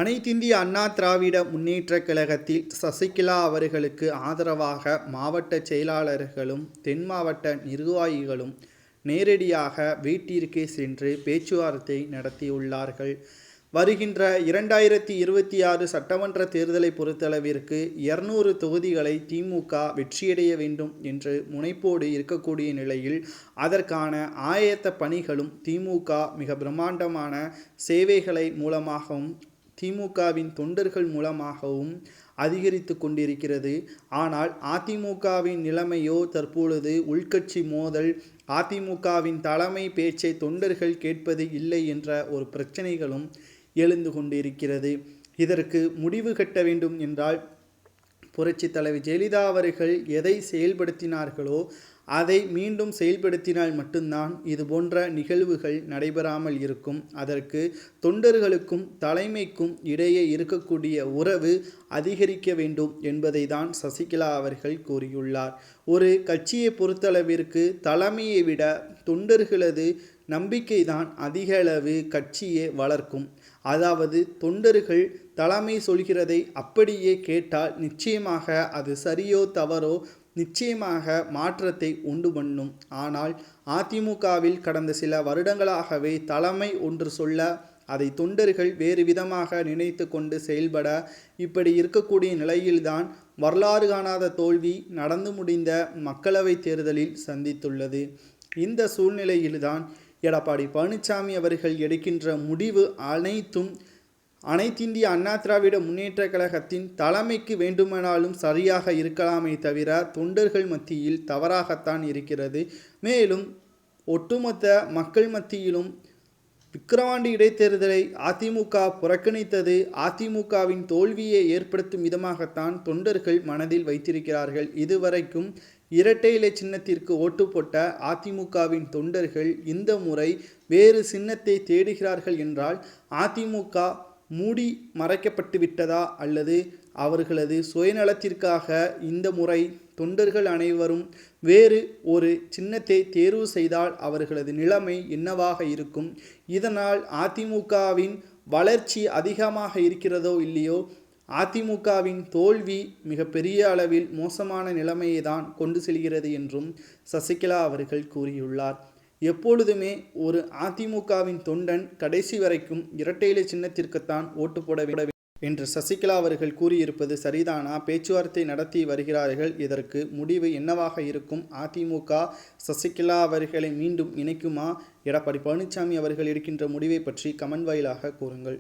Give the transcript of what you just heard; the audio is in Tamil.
அனைத்திந்திய அண்ணா திராவிட முன்னேற்றக் கழகத்தில் சசிகலா அவர்களுக்கு ஆதரவாக மாவட்ட செயலாளர்களும் தென் மாவட்ட நிர்வாகிகளும் நேரடியாக வீட்டிற்கே சென்று பேச்சுவார்த்தை நடத்தியுள்ளார்கள். வருகின்ற 2026 சட்டமன்ற தேர்தலை பொறுத்தளவிற்கு 200 தொகுதிகளை திமுக வெற்றியடைய வேண்டும் என்று முனைப்போடு இருக்கக்கூடிய நிலையில் அதற்கான ஆயத்த பணிகளும் திமுக மிக பிரம்மாண்டமான சேவைகளை மூலமாகவும் திமுகவின் தொண்டர்கள் மூலமாகவும் அதிகரித்து கொண்டிருக்கிறது. ஆனால் அதிமுகவின் நிலைமையோ தற்பொழுது உள்கட்சி மோதல், அதிமுகவின் தலைமை பேச்சை தொண்டர்கள் கேட்பது இல்லை என்ற ஒரு பிரச்சனைகளும் எழுந்து கொண்டிருக்கிறது. இதற்கு முடிவு கட்ட வேண்டும் என்றால் புரட்சி தலைவி ஜெயலலிதா அவர்கள் எதை செயல்படுத்தினார்களோ அதை மீண்டும் செயல்படுத்தினால் மட்டும்தான் இது போன்ற நிகழ்வுகள் நடைபெறாமல் இருக்கும். அதற்கு தொண்டர்களுக்கும் தலைமைக்கும் இடையே இருக்கக்கூடிய உறவு அதிகரிக்க வேண்டும் என்பதை தான் சசிகலா அவர்கள் கூறியுள்ளார். ஒரு கட்சியை பொறுத்தளவிற்கு தலைமையை விட தொண்டர்களது நம்பிக்கைதான் அதிக அளவு கட்சியை வளர்க்கும். அதாவது தொண்டர்கள் தலைமை சொல்கிறதை அப்படியே கேட்டால் நிச்சயமாக அது சரியோ தவறோ நிச்சயமாக மாற்றத்தை உண்டு பண்ணும். ஆனால் அதிமுகவில் கடந்த சில வருடங்களாகவே தலைமை ஒன்று சொல்ல அதை தொண்டர்கள் வேறு விதமாக நினைத்து கொண்டு செயல்பட இப்படி இருக்கக்கூடிய நிலையில்தான் வரலாறு காணாத தோல்வி நடந்து முடிந்த மக்களவைத் தேர்தலில் சந்தித்துள்ளது. இந்த சூழ்நிலையில்தான் எடப்பாடி பழனிசாமி அவர்கள் எடுக்கின்ற முடிவு அனைத்தும் அனைத்திந்திய அண்ணா திராவிட முன்னேற்ற கழகத்தின் தலைமைக்கு வேண்டுமானாலும் சரியாக இருக்கலாமே தவிர தொண்டர்கள் மத்தியில் தவறாகத்தான் இருக்கிறது. மேலும் ஒட்டுமொத்த மக்கள் மத்தியிலும் விக்கிரவாண்டி இடைத்தேர்தலை அதிமுக புறக்கணித்தது அதிமுகவின் தோல்வியை ஏற்படுத்தும் விதமாகத்தான் தொண்டர்கள் மனதில் வைத்திருக்கிறார்கள். இதுவரைக்கும் இரட்டை இலை சின்னத்திற்கு ஓட்டு போட்ட அதிமுகவின் தொண்டர்கள் இந்த முறை வேறு சின்னத்தை தேடுகிறார்கள் என்றால் அதிமுக மூடி மறைக்கப்பட்டு விட்டதா அல்லது அவர்களது சுயநலத்திற்காக இந்த முறை தொண்டர்கள் அனைவரும் வேறு ஒரு சின்னத்தை தேர்வு செய்தால் அவர்களது நிலைமை என்னவாக இருக்கும்? இதனால் அதிமுகவின் வளர்ச்சி அதிகமாக இருக்கிறதோ இல்லையோ அதிமுகவின் தோல்வி மிக பெரிய அளவில் மோசமான நிலைமையை தான் கொண்டு செல்கிறது என்றும் சசிகலா அவர்கள் கூறியுள்ளார். எப்பொழுதுமே ஒரு அதிமுகவின் தொண்டன் கடைசி வரைக்கும் இரட்டை இலை சின்னத்திற்குத்தான் ஓட்டு போட வேண்டும் என்று சசிகலா அவர்கள் கூறியிருப்பது சரிதானா? பேச்சுவார்த்தை நடத்தி வருகிறார்கள். இதற்கு முடிவு என்னவாக இருக்கும்? அதிமுக சசிகலா அவர்களை மீண்டும் இணைக்குமா? எடப்பாடி பழனிசாமி அவர்கள் எடுக்கின்ற முடிவை பற்றி கமெண்ட் வாயிலாக கூறுங்கள்.